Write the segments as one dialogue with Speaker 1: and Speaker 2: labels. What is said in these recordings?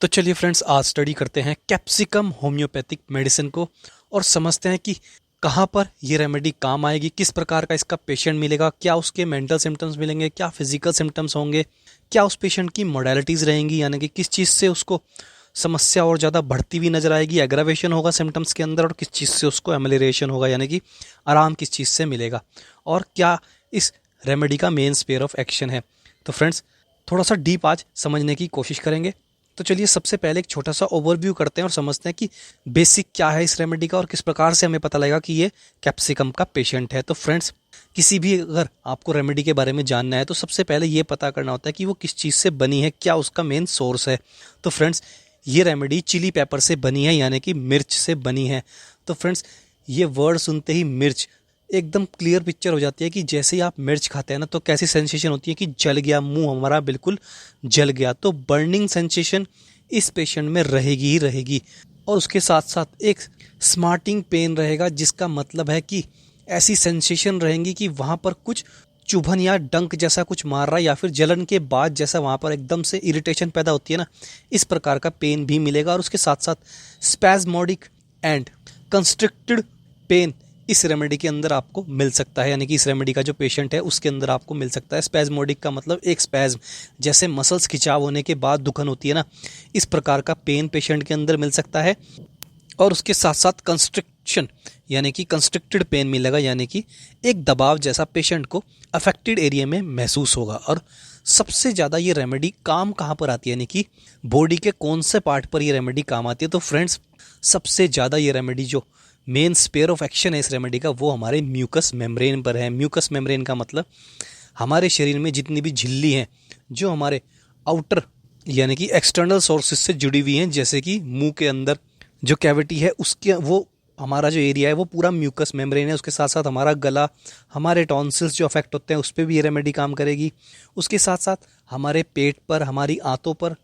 Speaker 1: तो चलिए फ्रेंड्स, आज स्टडी करते हैं कैप्सिकम होम्योपैथिक मेडिसिन को और समझते हैं कि कहाँ पर ये रेमेडी काम आएगी, किस प्रकार का इसका पेशेंट मिलेगा, क्या उसके मेंटल सिम्टम्स मिलेंगे, क्या फिजिकल सिम्टम्स होंगे, क्या उस पेशेंट की मोडेलिटीज़ रहेंगी, यानी कि किस चीज़ से उसको समस्या और ज़्यादा बढ़ती हुई नजर आएगी, एग्रावेशन होगा सिम्टम्स के अंदर, और किस चीज़ से उसको एमेलिरेशन होगा, यानी कि आराम किस चीज़ से मिलेगा, और क्या इस रेमेडी का मेन स्फीयर ऑफ एक्शन है। तो फ्रेंड्स, थोड़ा सा डीप आज समझने की कोशिश करेंगे। तो चलिए सबसे पहले एक छोटा सा ओवरव्यू करते हैं और समझते हैं कि बेसिक क्या है इस रेमेडी का और किस प्रकार से हमें पता लगेगा कि ये कैप्सिकम का पेशेंट है। तो फ्रेंड्स, किसी भी अगर आपको रेमेडी के बारे में जानना है तो सबसे पहले ये पता करना होता है कि वो किस चीज़ से बनी है, क्या उसका मेन सोर्स है। तो फ्रेंड्स, ये रेमेडी चिली पेपर से बनी है, यानी कि मिर्च से बनी है। तो फ्रेंड्स, ये वर्ड सुनते ही मिर्च एकदम क्लियर पिक्चर हो जाती है कि जैसे ही आप मिर्च खाते हैं ना, तो कैसी सेंसेशन होती है कि जल गया, मुंह हमारा बिल्कुल जल गया। तो बर्निंग सेंसेशन इस पेशेंट में रहेगी ही रहेगी, और उसके साथ साथ एक स्मार्टिंग पेन रहेगा, जिसका मतलब है कि ऐसी सेंसेशन रहेंगी कि वहाँ पर कुछ चुभन या डंक जैसा कुछ मार रहा है, या फिर जलन के बाद जैसा वहाँ पर एकदम से इरिटेशन पैदा होती है ना, इस प्रकार का पेन भी मिलेगा। और उसके साथ साथ स्पैज्मोडिक एंड कंस्ट्रिक्टेड पेन इस रेमेडी के अंदर आपको मिल सकता है, यानी कि इस रेमेडी का जो पेशेंट है उसके अंदर आपको मिल सकता है। स्पैज्मोडिक का मतलब एक स्पैज्म, जैसे मसल्स खिंचाव होने के बाद दुखन होती है ना, इस प्रकार का पेन पेशेंट के अंदर मिल सकता है। और उसके साथ साथ कंस्ट्रिक्शन, यानी कि कंस्ट्रिक्टेड पेन मिलेगा, यानी कि एक दबाव जैसा पेशेंट को अफेक्टेड एरिया में महसूस होगा। और सबसे ज़्यादा ये रेमेडी काम कहाँ पर आती है, यानी कि बॉडी के कौन से पार्ट पर ये रेमेडी काम आती है। तो फ्रेंड्स, सबसे ज़्यादा ये रेमेडी जो मेन स्पेयर ऑफ एक्शन है इस रेमेडी का, वो हमारे म्यूकस मेम्ब्रेन पर है। म्यूकस मेम्ब्रेन का मतलब हमारे शरीर में जितनी भी झिल्ली हैं जो हमारे आउटर यानी कि एक्सटर्नल सोर्सेज से जुड़ी हुई हैं, जैसे कि मुंह के अंदर जो कैविटी है उसके, वो हमारा जो एरिया है वो पूरा म्यूकस मेम्ब्रेन है। उसके साथ साथ हमारा गला, हमारे टॉन्सिल्स जो अफेक्ट होते हैं उस पर भी ये रेमेडी काम करेगी। उसके साथ साथ हमारे पेट पर, हमारी आंतों पर,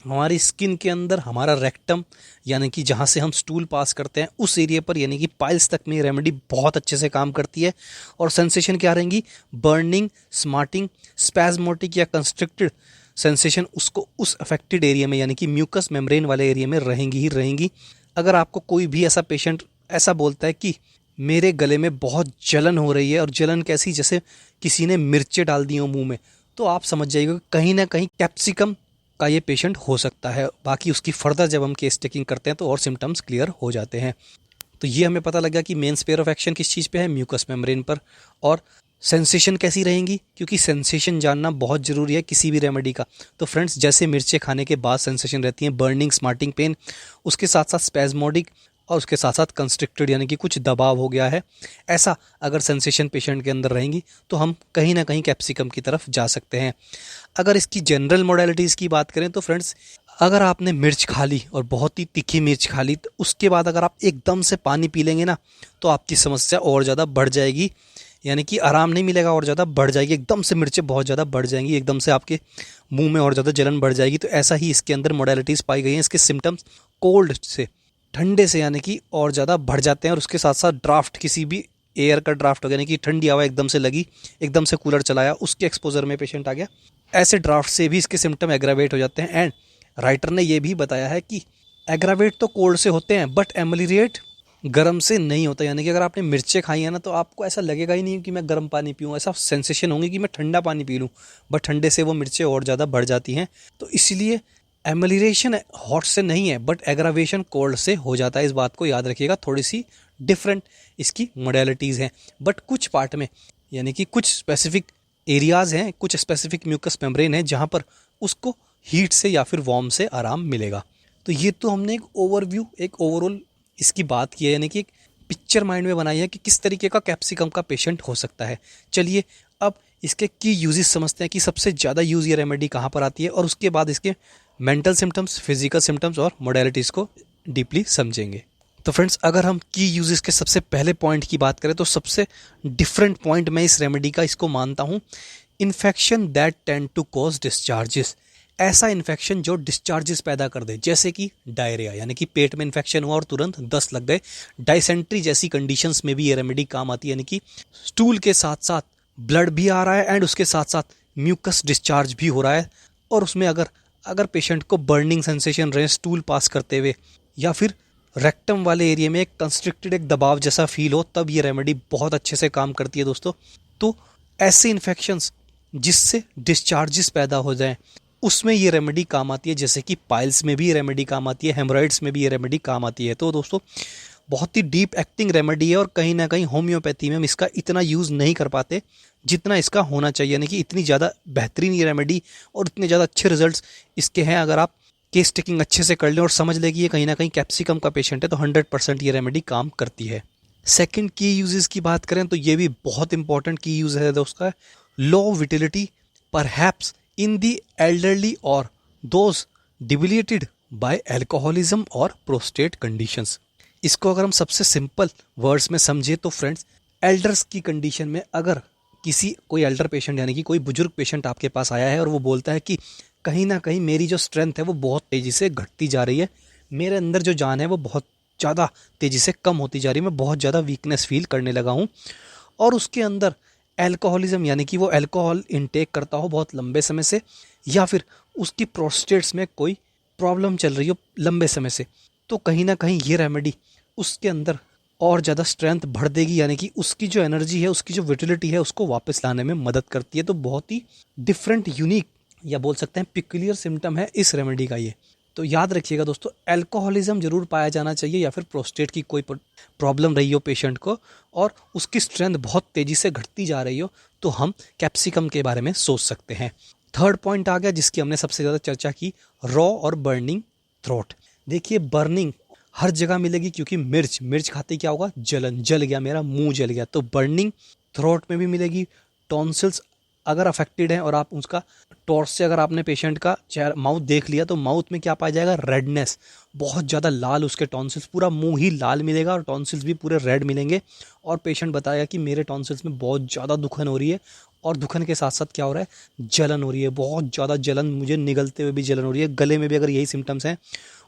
Speaker 1: हमारी स्किन के अंदर, हमारा रेक्टम यानी कि जहाँ से हम स्टूल पास करते हैं उस एरिया पर, यानी कि पाइल्स तक में ये रेमेडी बहुत अच्छे से काम करती है। और सेंसेशन क्या रहेंगी? बर्निंग, स्मार्टिंग, स्पैज्मोटिक या कंस्ट्रिक्टेड सेंसेशन उसको उस अफेक्टेड एरिया में, यानी कि म्यूकस मेम्ब्रेन वाले एरिया में रहेंगी ही रहेंगी। अगर आपको कोई भी ऐसा पेशेंट ऐसा बोलता है कि मेरे गले में बहुत जलन हो रही है, और जलन कैसी, जैसे किसी ने मिर्चें डाल दी हो मुंह में, तो आप समझ जाइएगा कहीं ना कहीं कैप्सिकम का ये पेशेंट हो सकता है। बाकी उसकी फर्दर जब हम केस टेकिंग करते हैं तो और सिम्टम्स क्लियर हो जाते हैं। तो ये हमें पता लगा कि मेन स्पेयर ऑफ एक्शन किस चीज़ पे है, म्यूकस मेम्ब्रेन पर। और सेंसेशन कैसी रहेंगी, क्योंकि सेंसेशन जानना बहुत ज़रूरी है किसी भी रेमेडी का। तो फ्रेंड्स, जैसे मिर्चें खाने के बाद सेंसेशन रहती हैं, बर्निंग, स्मार्टिंग, पेन, उसके साथ साथ स्पैज्मोडिक, और उसके साथ साथ कंस्ट्रिक्टेड यानी कि कुछ दबाव हो गया है, ऐसा अगर सेंसेशन पेशेंट के अंदर रहेंगी तो हम कहीं ना कहीं कैप्सिकम की तरफ जा सकते हैं। अगर इसकी जनरल मोडेलिटीज़ की बात करें तो फ्रेंड्स, अगर आपने मिर्च खा ली और बहुत ही तीखी मिर्च खा ली, तो उसके बाद अगर आप एकदम से पानी पी लेंगे ना, तो आपकी समस्या और ज़्यादा बढ़ जाएगी, यानी कि आराम नहीं मिलेगा, और ज़्यादा बढ़ जाएगी। एकदम से मिर्चें बहुत ज़्यादा बढ़ जाएंगी, एकदम से आपके मुंह में और ज़्यादा जलन बढ़ जाएगी। तो ऐसा ही इसके अंदर मोडेलिटीज़ पाई गई हैं। इसके सिम्टम्स कोल्ड से, ठंडे से, यानी कि और ज़्यादा बढ़ जाते हैं। और उसके साथ साथ ड्राफ्ट, किसी भी एयर का ड्राफ्ट हो गया, यानी कि ठंडी हवा एकदम से लगी, एकदम से कूलर चलाया, उसके एक्सपोजर में पेशेंट आ गया, ऐसे ड्राफ्ट से भी इसके सिम्टम एग्रावेट हो जाते हैं। एंड राइटर ने यह भी बताया है कि एग्रावेट तो कोल्ड से होते हैं, बट एमलिरेट गर्म से नहीं होता। यानी कि अगर आपने मिर्चें खाई हैं ना, तो आपको ऐसा लगेगा ही नहीं कि मैं गर्म पानी पीऊँ, ऐसा सेंसेशन होंगे कि मैं ठंडा पानी पी लूँ, बट ठंडे से वो मिर्चें और ज़्यादा बढ़ जाती हैं। तो इसलिए एमलिरेशन हॉट से नहीं है, बट एग्रावेशन कोल्ड से हो जाता है। इस बात को याद रखिएगा। थोड़ी सी डिफरेंट इसकी मोडेलिटीज़ हैं, बट कुछ पार्ट में, यानी कि कुछ स्पेसिफिक एरियाज़ हैं, कुछ स्पेसिफिक म्यूकस मेम्ब्रेन है जहाँ पर उसको हीट से या फिर वार्म से आराम मिलेगा। तो ये तो हमने एक ओवरव्यू, एक ओवरऑल इसकी बात की है, यानी कि एक पिक्चर माइंड में बनाई है कि किस तरीके का कैप्सिकम का पेशेंट हो सकता है। चलिए अब इसके की यूजेस समझते हैं कि सबसे ज़्यादा यूज़ ये रेमेडी कहाँ पर आती है, और उसके बाद इसके मेंटल सिम्टम्स, फिजिकल सिम्टम्स और मोडेलिटीज़ को डीपली समझेंगे। तो फ्रेंड्स, अगर हम की यूजेस के सबसे पहले पॉइंट की बात करें तो सबसे डिफरेंट पॉइंट मैं इस रेमेडी का इसको मानता हूँ, infection that tend to cause discharges. ऐसा इन्फेक्शन जो डिस्चार्जेस पैदा कर दे, जैसे कि डायरिया, यानी कि पेट में इन्फेक्शन हुआ और तुरंत दस्त लग गए। डाइसेंट्री जैसी कंडीशंस में भी ये रेमेडी काम आती है, यानी कि स्टूल के साथ साथ ब्लड भी आ रहा है एंड उसके साथ साथ म्यूकस डिस्चार्ज भी हो रहा है, और उसमें अगर अगर पेशेंट को बर्निंग सेंसेशन रहे स्टूल पास करते हुए, या फिर रेक्टम वाले एरिया में एक कंस्ट्रिक्टेड एक दबाव जैसा फील हो, तब ये रेमेडी बहुत अच्छे से काम करती है दोस्तों। तो ऐसे इन्फेक्शंस जिससे डिस्चार्जेस पैदा हो जाएं, उसमें ये रेमेडी काम आती है। जैसे कि पाइल्स में भी ये रेमेडी काम आती है, हेमोरॉइड्स में भी ये रेमेडी काम आती है। तो दोस्तों बहुत ही डीप एक्टिंग रेमेडी है, और कहीं ना कहीं होम्योपैथी में हम इसका इतना यूज़ नहीं कर पाते जितना इसका होना चाहिए। यानी कि इतनी ज़्यादा बेहतरीन ये रेमेडी और इतने ज़्यादा अच्छे रिजल्ट्स इसके हैं। अगर आप केस टेकिंग अच्छे से कर लें और समझ लें कि ये कहीं ना कहीं कैप्सिकम का पेशेंट है, तो 100% ये रेमेडी काम करती है। सेकंड की यूजेस की बात करें तो ये भी बहुत इंपॉर्टेंट की यूज है दोस्तों, लो विटिलिटी परहैप्स इन दी एल्डरली और दोज डिबिलिटेड बाय अल्कोहलिज्म और प्रोस्टेट कंडीशंस। इसको अगर हम सबसे सिंपल वर्ड्स में समझे तो फ्रेंड्स, एल्डर्स की कंडीशन में अगर कोई एल्डर पेशेंट यानी कि कोई बुजुर्ग पेशेंट आपके पास आया है और वो बोलता है कि कहीं ना कहीं मेरी जो स्ट्रेंथ है वो बहुत तेज़ी से घटती जा रही है, मेरे अंदर जो जान है वो बहुत ज़्यादा तेज़ी से कम होती जा रही है, मैं बहुत ज़्यादा वीकनेस फील करने लगा हूँ, और उसके अंदर एल्कोहलिज्म यानी कि वो अल्कोहल इनटेक करता हो बहुत लंबे समय से, या फिर उसकी प्रोस्टेट्स में कोई प्रॉब्लम चल रही हो लंबे समय से, तो कहीं ना कहीं ये रेमेडी उसके अंदर और ज़्यादा स्ट्रेंथ भर देगी। यानी कि उसकी जो एनर्जी है, उसकी जो विटिलिटी है, उसको वापस लाने में मदद करती है। तो बहुत ही डिफरेंट, यूनिक, या बोल सकते हैं पिक्यूलियर सिम्टम है इस रेमेडी का ये। तो याद रखिएगा दोस्तों, अल्कोहलिज्म जरूर पाया जाना चाहिए, या फिर प्रोस्टेट की कोई प्रॉब्लम रही हो पेशेंट को और उसकी स्ट्रेंथ बहुत तेज़ी से घटती जा रही हो, तो हम कैप्सिकम के बारे में सोच सकते हैं। थर्ड पॉइंट आ गया जिसकी हमने सबसे ज़्यादा चर्चा की, रॉ और बर्निंग थ्रोट। देखिए बर्निंग हर जगह मिलेगी, क्योंकि मिर्च खाते क्या होगा, जल गया, मेरा मुंह जल गया। तो बर्निंग थ्रोट में भी मिलेगी। टॉन्सिल्स अगर अफेक्टेड है और आप उसका टॉर्च से अगर आपने पेशेंट का चेहरा माउथ देख लिया, तो माउथ में क्या पाया जाएगा, रेडनेस, बहुत ज़्यादा लाल उसके टॉन्सिल्स, पूरा मुंह ही लाल मिलेगा और टॉन्सिल्स भी पूरे रेड मिलेंगे। और पेशेंट बताएगा कि मेरे टॉन्सिल्स में बहुत ज़्यादा दुखन हो रही है, और दुखन के साथ साथ क्या हो रहा है, जलन हो रही है, बहुत ज़्यादा जलन, मुझे निगलते हुए भी जलन हो रही है। गले में भी अगर यही सिम्टम्स हैं,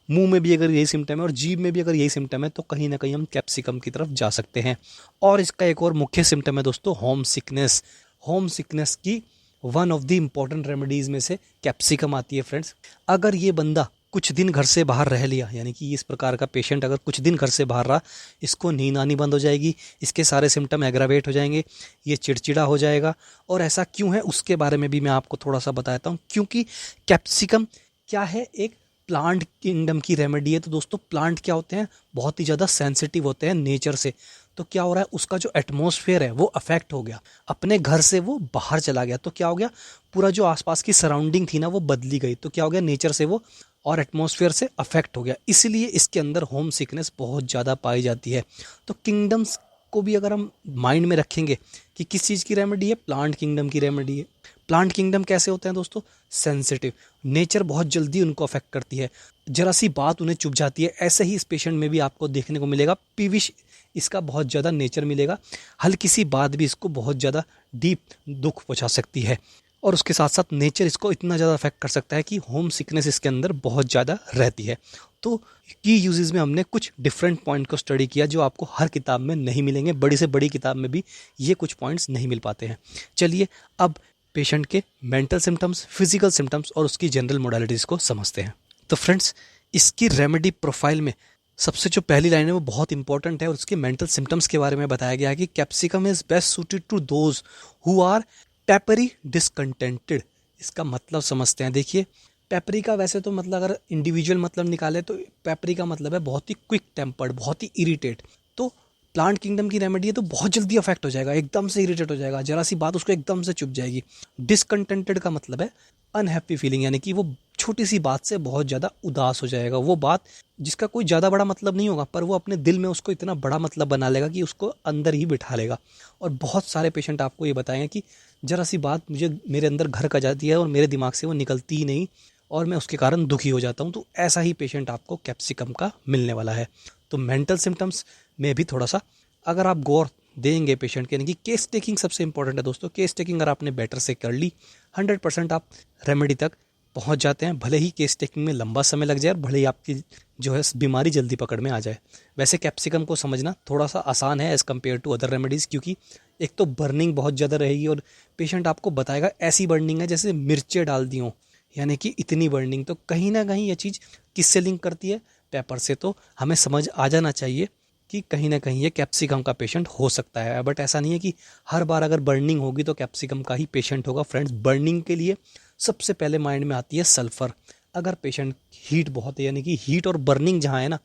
Speaker 1: मुंह में भी अगर यही सिम्टम है और जीभ में भी अगर यही सिम्टम है, तो कहीं ना कहीं हम कैप्सिकम की तरफ जा सकते हैं। और इसका एक और मुख्य सिम्टम है दोस्तों, होम सिकनेस। होम सिकनेस की one of the important remedies में से कैप्सिकम आती है फ्रेंड्स। अगर ये बंदा कुछ दिन घर से बाहर रह लिया, यानी कि इस प्रकार का पेशेंट अगर कुछ दिन घर से बाहर रहा, इसको नींद आनी बंद हो जाएगी, इसके सारे सिम्टम एग्रावेट हो जाएंगे, ये चिड़चिड़ा हो जाएगा। और ऐसा क्यों है उसके बारे में भी मैं आपको थोड़ा सा बताता हूँ। क्योंकि कैप्सिकम क्या है, एक प्लांट किंगडम की रेमेडी है। तो दोस्तों प्लांट क्या होते हैं, बहुत ही ज़्यादा सेंसिटिव होते हैं नेचर से। तो क्या हो रहा है, उसका जो एटमॉस्फेयर है वो अफेक्ट हो गया, अपने घर से वो बाहर चला गया, तो क्या हो गया, पूरा जो आसपास की सराउंडिंग थी ना वो बदली गई। तो क्या हो गया, नेचर से वो और एटमॉस्फेयर से अफेक्ट हो गया, इसलिए इसके अंदर होम सिकनेस बहुत ज़्यादा पाई जाती है। तो किंगडम्स को भी अगर हम माइंड में रखेंगे कि किस चीज़ की रेमेडी है, प्लांट किंगडम की रेमेडी है। प्लांट किंगडम कैसे होते हैं दोस्तों, सेंसिटिव, नेचर बहुत जल्दी उनको अफेक्ट करती है, जरा सी बात उन्हें चुभ जाती है। ऐसे ही इस पेशेंट में भी आपको देखने को मिलेगा, पीविश इसका बहुत ज़्यादा नेचर मिलेगा, हल्की सी बात भी इसको बहुत ज़्यादा डीप दुख पहुंचा सकती है। और उसके साथ साथ नेचर इसको इतना ज़्यादा अफेक्ट कर सकता है कि होम सिकनेस इसके अंदर बहुत ज़्यादा रहती है। तो की यूजेस में हमने कुछ डिफरेंट पॉइंट को स्टडी किया जो आपको हर किताब में नहीं मिलेंगे, बड़ी से बड़ी किताब में भी ये कुछ पॉइंट्स नहीं मिल पाते हैं। चलिए अब पेशेंट के मेंटल सिम्टम्स, फिजिकल सिम्टम्स और उसकी जनरल मोडालिटीज़ को समझते हैं। तो फ्रेंड्स, इसकी रेमेडी प्रोफाइल में सबसे जो पहली लाइन है वो बहुत इंपॉर्टेंट है, और उसके मेंटल सिम्टम्स के बारे में बताया गया है कि capsicum is best suited to those who are peppery discontented. इसका मतलब समझते हैं। देखिए पेपरी का वैसे तो मतलब अगर इंडिविजुअल मतलब निकाले तो पेपरी का मतलब है बहुत ही क्विक टेम्पर्ड, बहुत ही इरिटेट। तो प्लांट किंगडम की रेमेडी है तो बहुत जल्दी अफेक्ट हो जाएगा, एकदम से इरिटेट हो जाएगा, जरा सी बात उसको एकदम से चुभ जाएगी। डिसकंटेंटेड का मतलब है अनहैप्पी फीलिंग, यानी कि वो छोटी सी बात से बहुत ज़्यादा उदास हो जाएगा। वो बात जिसका कोई ज़्यादा बड़ा मतलब नहीं होगा, पर वो अपने दिल में उसको इतना बड़ा मतलब बना लेगा कि उसको अंदर ही बिठा लेगा। और बहुत सारे पेशेंट आपको ये बताएंगे कि ज़रा सी बात मुझे मेरे अंदर घर कर जाती है और मेरे दिमाग से वो निकलती ही नहीं, और मैं उसके कारण दुखी हो जाता हूँ। तो ऐसा ही पेशेंट आपको कैप्सिकम का मिलने वाला है। तो मेंटल सिम्टम्स में भी थोड़ा सा अगर आप गौर देंगे पेशेंट के, यानी कि केस टेकिंग सबसे इंपॉर्टेंट है दोस्तों। केस टेकिंग अगर आपने बेटर से कर ली, 100% आप रेमेडी तक पहुंच जाते हैं। भले ही केस टेकिंग में लंबा समय लग जाए और भले ही आपकी जो है बीमारी जल्दी पकड़ में आ जाए। वैसे कैप्सिकम को समझना थोड़ा सा आसान है as compare to other remedies, क्योंकि एक तो बर्निंग बहुत ज़्यादा रहेगी और पेशेंट आपको बताएगा ऐसी बर्निंग है जैसे मिर्चें डाल दी हों, यानी कि इतनी बर्निंग। तो कहीं ना कहीं ये चीज़ किससे लिंक करती है? पेपर से। तो हमें समझ आ जाना चाहिए कि कहीं ना कहीं ये कैप्सिकम का पेशेंट हो सकता है। बट ऐसा नहीं है कि हर बार अगर बर्निंग होगी तो कैप्सिकम का ही पेशेंट होगा। फ्रेंड्स, बर्निंग के लिए सबसे पहले माइंड में आती है सल्फ़र। अगर पेशेंट हीट बहुत है, यानी कि हीट और बर्निंग जहाँ है ना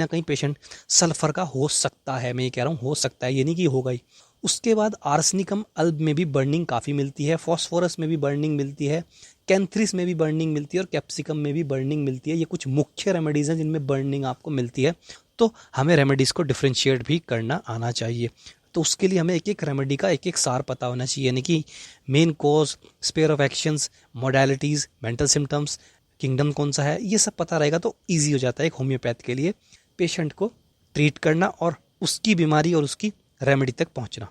Speaker 1: कहीं पेशेंट सल्फ़र का हो सकता है। मैं ये कह रहा हूँ हो सकता है, ये नहीं कि होगा ही। उसके बाद आर्सनिकम अल्ब में भी बर्निंग काफ़ी मिलती है, फॉस्फोरस में भी बर्निंग मिलती है, कैंथ्रिस में भी बर्निंग मिलती है और कैप्सिकम में भी बर्निंग मिलती है। ये कुछ मुख्य रेमेडीज़ हैं जिनमें बर्निंग आपको मिलती है। तो हमें रेमेडीज़ को डिफ्रेंशिएट भी करना आना चाहिए। तो उसके लिए हमें एक एक रेमेडी का एक एक सार पता होना चाहिए, यानी कि main cause, sphere of actions, modalities, mental symptoms, kingdom कौन सा है, ये सब पता रहेगा तो ईजी हो जाता है एक होम्योपैथ के लिए पेशेंट को ट्रीट करना और उसकी बीमारी और उसकी रेमेडी तक पहुंचना।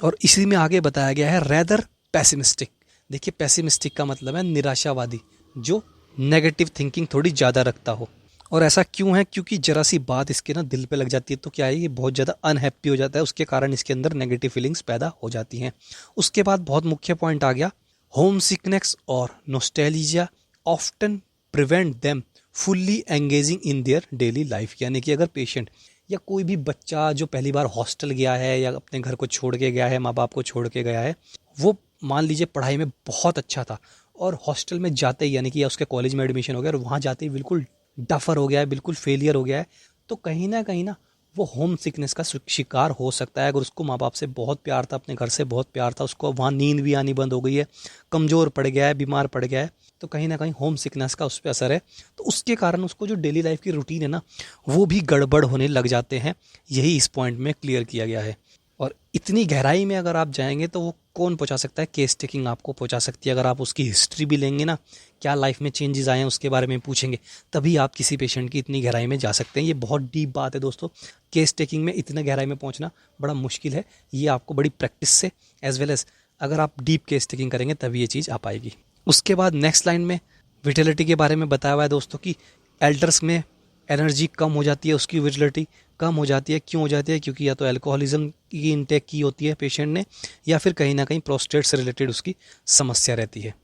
Speaker 1: और इसी में आगे बताया गया है रेदर पेसिमिस्टिक। देखिए, पेसिमिस्टिक का मतलब है निराशावादी, जो नेगेटिव थिंकिंग थोड़ी ज़्यादा रखता हो। और ऐसा क्यों है? क्योंकि जरा सी बात इसके ना दिल पे लग जाती है तो क्या है, ये बहुत ज़्यादा अनहैप्पी हो जाता है, उसके कारण इसके अंदर नेगेटिव फीलिंग्स पैदा हो जाती हैं। उसके बाद बहुत मुख्य पॉइंट आ गया, होम सिकनेस और nostalgia often prevent them fully engaging in their daily life. यानी कि अगर पेशेंट या कोई भी बच्चा जो पहली बार हॉस्टल गया है या अपने घर को छोड़ के गया है, माँ बाप को छोड़ के गया है, वो मान लीजिए पढ़ाई में बहुत अच्छा था और हॉस्टल में जाते ही, यानी कि या उसके कॉलेज में एडमिशन हो गया और वहाँ जाते ही बिल्कुल डफर हो गया है, बिल्कुल फेलियर हो गया है, तो कहीं ना वो होम सिकनेस का शिकार हो सकता है। अगर उसको माँ बाप से बहुत प्यार था, अपने घर से बहुत प्यार था, उसको वहाँ नींद भी आनी बंद हो गई है, कमज़ोर पड़ गया है, बीमार पड़ गया है, तो कहीं ना कहीं होम सिकनेस का उस पर असर है। तो उसके कारण उसको जो डेली लाइफ की रूटीन है ना, वो भी गड़बड़ होने लग जाते हैं। यही इस पॉइंट में क्लियर किया गया है। और इतनी गहराई में अगर आप जाएंगे तो वो कौन पहुंचा सकता है? केस टेकिंग आपको पहुंचा सकती है। अगर आप उसकी हिस्ट्री भी लेंगे ना, क्या लाइफ में चेंजेस आए हैं उसके बारे में पूछेंगे, तभी आप किसी पेशेंट की इतनी गहराई में जा सकते हैं। ये बहुत डीप बात है दोस्तों। केस टेकिंग में इतने गहराई में पहुंचना बड़ा मुश्किल है। ये आपको बड़ी प्रैक्टिस से एज वेल एज अगर आप डीप केस टेकिंग करेंगे तभी ये चीज़ आ पाएगी। उसके बाद नेक्स्ट लाइन में विटेलिटी के बारे में बताया हुआ है दोस्तों कि एल्डर्स में एनर्जी कम हो जाती है, उसकी विजिलिटी कम हो जाती है। क्यों हो जाती है? क्योंकि या तो अल्कोहलिज्म की इंटेक की होती है पेशेंट ने, या फिर कहीं ना कहीं प्रोस्टेट से रिलेटेड उसकी समस्या रहती है।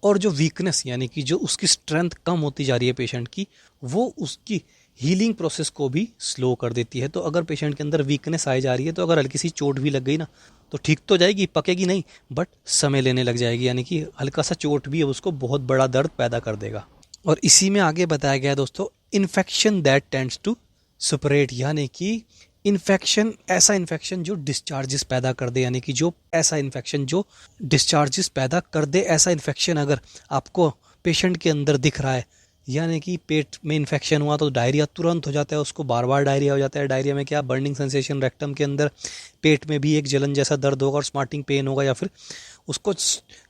Speaker 1: और जो वीकनेस, यानी कि जो उसकी स्ट्रेंथ कम होती जा रही है पेशेंट की, वो उसकी हीलिंग प्रोसेस को भी स्लो कर देती है। तो अगर पेशेंट के अंदर वीकनेस आई जा रही है तो अगर हल्की सी चोट भी लग गई ना, तो ठीक तो जाएगी, पकेगी नहीं, बट समय लेने लग जाएगी। यानी कि हल्का सा चोट भी उसको बहुत बड़ा दर्द पैदा कर देगा। और इसी में आगे बताया गया है दोस्तों, इन्फेक्शन दैट टेंड्स टू सुपरेट, यानी कि इन्फेक्शन, ऐसा इन्फेक्शन जो डिस्चार्जेस पैदा कर दे, यानी कि जो ऐसा इन्फेक्शन जो डिस्चार्जेस पैदा कर दे, ऐसा इन्फेक्शन अगर आपको पेशेंट के अंदर दिख रहा है, यानी कि पेट में इन्फेक्शन हुआ तो डायरिया तुरंत हो जाता है, उसको बार बार डायरिया हो जाता है। डायरिया में क्या, बर्निंग सेंसेशन रेक्टम के अंदर, पेट में भी एक जलन जैसा दर्द होगा और स्मार्टिंग पेन होगा, या फिर उसको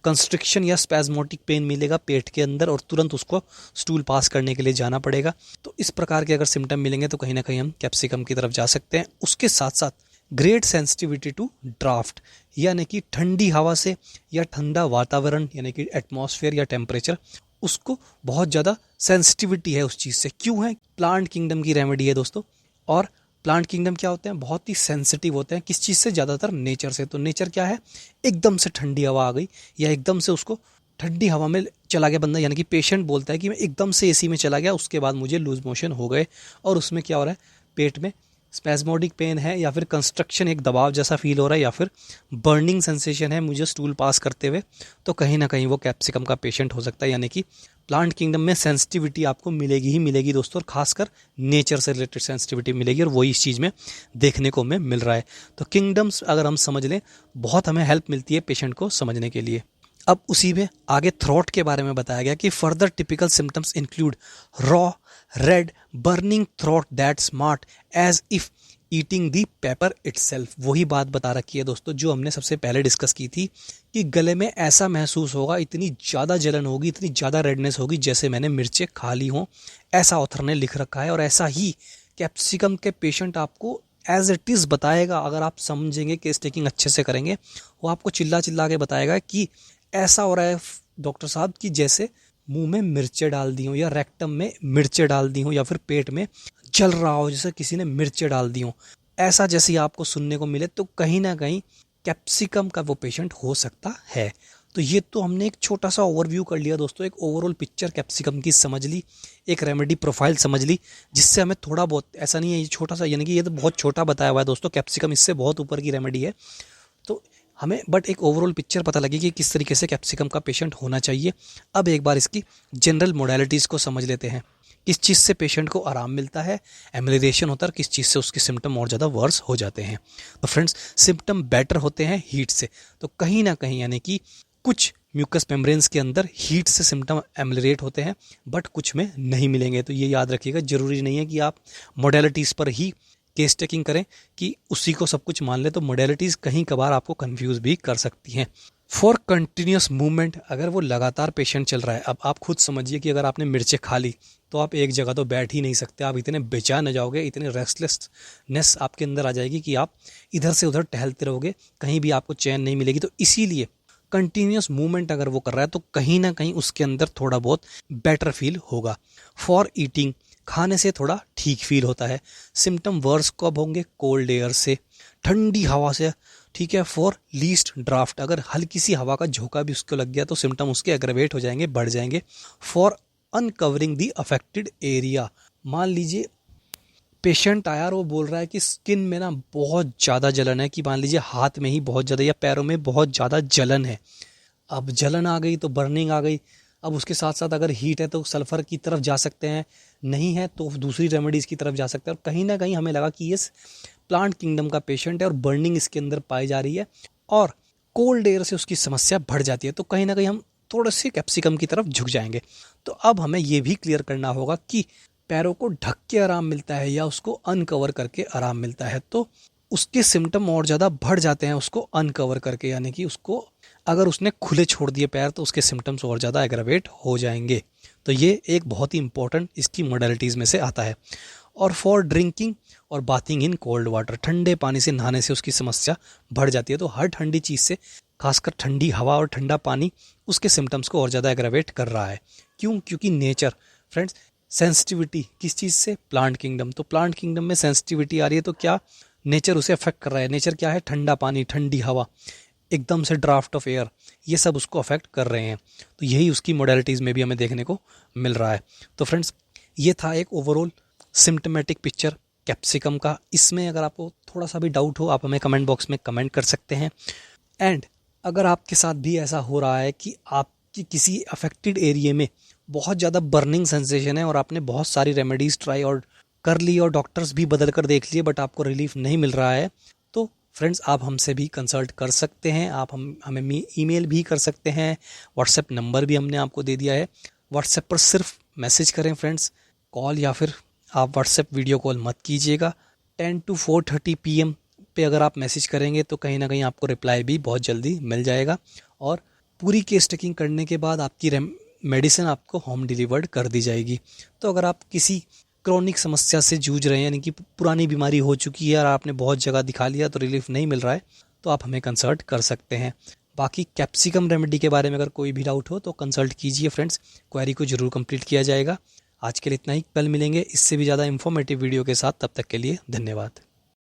Speaker 1: कंस्ट्रिक्शन या स्पैज्मोटिक पेन मिलेगा पेट के अंदर और तुरंत उसको स्टूल पास करने के लिए जाना पड़ेगा। तो इस प्रकार के अगर सिम्टम मिलेंगे तो कहीं ना कहीं हम कैप्सिकम की तरफ जा सकते हैं। उसके साथ साथ ग्रेट सेंसिटिविटी टू ड्राफ्ट, यानी कि ठंडी हवा से या ठंडा वातावरण, यानी कि एटमॉस्फेयर या टेम्परेचर, उसको बहुत ज़्यादा सेंसिटिविटी है उस चीज़ से। क्यों है? प्लांट किंगडम की रेमेडी है दोस्तों। और प्लांट किंगडम क्या होते हैं? बहुत ही सेंसिटिव होते हैं। किस चीज़ से? ज़्यादातर नेचर से। तो नेचर क्या है? एकदम से ठंडी हवा आ गई या एकदम से उसको ठंडी हवा में चला गया बंदा, यानी कि पेशेंट बोलता है कि मैं एकदम से एसी में चला गया, उसके बाद मुझे लूज मोशन हो गए, और उसमें क्या हो रहा है? पेट में स्पैज्मोडिक पेन है, या फिर कंस्ट्रक्शन, एक दबाव जैसा फील हो रहा है, या फिर बर्निंग सेंसेशन है मुझे स्टूल पास करते हुए, तो कहीं ना कहीं वो कैप्सिकम का पेशेंट हो सकता है। यानी कि प्लांट किंगडम में सेंसिटिविटी आपको मिलेगी ही मिलेगी दोस्तों, और खासकर नेचर से रिलेटेड सेंसिटिविटी मिलेगी, और वही इस चीज़ में देखने को हमें मिल रहा है। तो किंगडम्स अगर हम समझ लें, बहुत हमें हेल्प मिलती है पेशेंट को समझने के लिए। अब उसी में आगे थ्रोट के बारे में बताया गया कि further typical symptoms include raw red burning throat that smart as if eating the pepper itself. वही बात बता रखी है दोस्तों जो हमने सबसे पहले डिस्कस की थी, कि गले में ऐसा महसूस होगा, इतनी ज़्यादा जलन होगी, इतनी ज़्यादा रेडनेस होगी जैसे मैंने मिर्चें खा ली हों। ऐसा ऑथर ने लिख रखा है, और ऐसा ही कैप्सिकम के पेशेंट आपको एज इट इज़ बताएगा। अगर आप समझेंगे, केस टेकिंग अच्छे से करेंगे, वो आपको चिल्ला चिल्ला के बताएगा कि ऐसा हो रहा है डॉक्टर साहब कि जैसे मुंह में मिर्चें डाल दी हों, या रेक्टम में मिर्चें डाल दी हों, या फिर पेट में जल रहा हो जैसे किसी ने मिर्चें डाल दी हों। ऐसा जैसे ही आपको सुनने को मिले तो कहीं ना कहीं कैप्सिकम का वो पेशेंट हो सकता है। तो ये तो हमने एक छोटा सा ओवरव्यू कर लिया दोस्तों, एक ओवरऑल पिक्चर कैप्सिकम की समझ ली, एक रेमेडी प्रोफाइल समझ ली, जिससे हमें थोड़ा बहुत, ऐसा नहीं है ये छोटा सा, यानी कि ये तो बहुत छोटा बताया हुआ है दोस्तों, कैप्सिकम इससे बहुत ऊपर की रेमेडी है। तो हमें बट एक ओवरऑल पिक्चर पता लगी कि किस तरीके से कैप्सिकम का पेशेंट होना चाहिए। अब एक बार इसकी जनरल मोडालिटीज़ को समझ लेते हैं, किस चीज़ से पेशेंट को आराम मिलता है, एमलिरेशन होता है, किस चीज़ से उसके सिम्टम और ज़्यादा वर्स हो जाते हैं। तो फ्रेंड्स, सिम्टम बेटर होते हैं हीट से, तो कहीं ना कहीं यानी कि कुछ म्यूकस मेम्ब्रेन्स के अंदर हीट से सिम्टम एमलिरेट होते हैं, बट कुछ में नहीं मिलेंगे। तो ये याद रखिएगा, ज़रूरी नहीं है कि आप मोडेलिटीज़ पर ही केस टेकिंग करें कि उसी को सब कुछ मान ले, तो मोडेलिटीज़ कहीं कभार आपको कंफ्यूज भी कर सकती हैं। फॉर कंटिन्यूस मूवमेंट, अगर वो लगातार पेशेंट चल रहा है, अब आप खुद समझिए कि अगर आपने मिर्चें खा ली तो आप एक जगह तो बैठ ही नहीं सकते, आप इतने बेचैन हो जाओगे, इतने रेस्टलेसनेस आपके अंदर आ जाएगी कि आप इधर से उधर टहलते रहोगे, कहीं भी आपको चैन नहीं मिलेगी। तो इसीलिए कंटिन्यूस मूवमेंट अगर वो कर रहा है तो कहीं ना कहीं उसके अंदर थोड़ा बहुत बेटर फील होगा। फॉर ईटिंग, खाने से थोड़ा ठीक फील होता है। सिम्टम वर्स कब होंगे? कोल्ड एयर से, ठंडी हवा से, ठीक है। फॉर लीस्ट ड्राफ्ट, अगर हल्की सी हवा का झोंका भी उसको लग गया तो सिम्टम उसके एग्रेवेट हो जाएंगे, बढ़ जाएंगे। For uncovering the affected area, मान लीजिए पेशेंट आया और वो बोल रहा है कि स्किन में ना बहुत ज़्यादा जलन है, कि मान लीजिए हाथ में ही बहुत ज़्यादा या पैरों में बहुत ज़्यादा जलन है। अब जलन आ गई तो बर्निंग आ गई, अब उसके साथ साथ अगर हीट है तो सल्फ़र की तरफ जा सकते हैं, नहीं है तो दूसरी रेमेडीज़ की तरफ जा सकते हैं। और कहीं ना कहीं हमें लगा कि ये प्लांट किंगडम का पेशेंट है और बर्निंग इसके अंदर पाई जा रही है और कोल्ड एयर से उसकी समस्या बढ़ जाती है, तो कहीं ना कहीं हम थोड़े से कैप्सिकम की तरफ झुक जाएंगे। तो अब हमें ये भी क्लियर करना होगा कि पैरों को ढक के आराम मिलता है या उसको अनकवर करके आराम मिलता है। तो उसके सिम्टम और ज़्यादा बढ़ जाते हैं उसको अनकवर करके, यानी कि उसको अगर उसने खुले छोड़ दिए पैर तो उसके सिम्टम्स और ज़्यादा एग्रावेट हो जाएंगे। तो ये एक बहुत ही इंपॉर्टेंट इसकी मॉडलिटीज़ में से आता है। और फॉर ड्रिंकिंग और बाथिंग इन कोल्ड वाटर, ठंडे पानी से नहाने से उसकी समस्या बढ़ जाती है। तो हर ठंडी चीज़ से, खासकर ठंडी हवा और ठंडा पानी, उसके सिम्टम्स को और ज़्यादा एग्रावेट कर रहा है। क्यों? क्योंकि नेचर, फ्रेंड्स, सेंसिटिविटी किस चीज़ से? Plant kingdom. तो प्लांट किंगडम में सेंसिटिविटी आ रही है तो क्या नेचर उसे अफेक्ट कर रहा है। नेचर क्या है? ठंडा पानी, ठंडी हवा, एकदम से ड्राफ्ट ऑफ एयर, ये सब उसको अफेक्ट कर रहे हैं। तो यही उसकी मॉडलिटीज़ में भी हमें देखने को मिल रहा है। तो फ्रेंड्स, ये था एक ओवरऑल सिम्टमेटिक पिक्चर कैप्सिकम का। इसमें अगर आपको थोड़ा सा भी डाउट हो आप हमें कमेंट बॉक्स में कमेंट कर सकते हैं। एंड अगर आपके साथ भी ऐसा हो रहा है कि आपकी किसी अफेक्टेड एरिया में बहुत ज़्यादा बर्निंग सेंसेशन है और आपने बहुत सारी रेमेडीज़ ट्राई और कर ली और डॉक्टर्स भी बदल कर देख लिए बट आपको रिलीफ नहीं मिल रहा है, तो फ्रेंड्स आप हमसे भी कंसल्ट कर सकते हैं। आप हमें ईमेल भी कर सकते हैं। व्हाट्सएप नंबर भी हमने आपको दे दिया है। व्हाट्सएप पर सिर्फ मैसेज करें फ्रेंड्स, कॉल या फिर आप व्हाट्सएप वीडियो कॉल मत कीजिएगा। 10 to 4:30 PM पे अगर आप मैसेज करेंगे तो कहीं ना कहीं आपको रिप्लाई भी बहुत जल्दी मिल जाएगा और पूरी केस टेकिंग करने के बाद आपकी मेडिसिन आपको होम डिलीवर्ड कर दी जाएगी। तो अगर आप किसी क्रॉनिक समस्या से जूझ रहे हैं, यानी कि पुरानी बीमारी हो चुकी है और आपने बहुत जगह दिखा लिया तो रिलीफ नहीं मिल रहा है, तो आप हमें कंसल्ट कर सकते हैं। बाकी कैप्सिकम रेमेडी के बारे में अगर कोई भी डाउट हो तो कंसल्ट कीजिए फ्रेंड्स, क्वेरी को जरूर कंप्लीट किया जाएगा। आज के लिए इतना ही, कल मिलेंगे इससे भी ज़्यादा इन्फॉर्मेटिव वीडियो के साथ। तब तक के लिए धन्यवाद।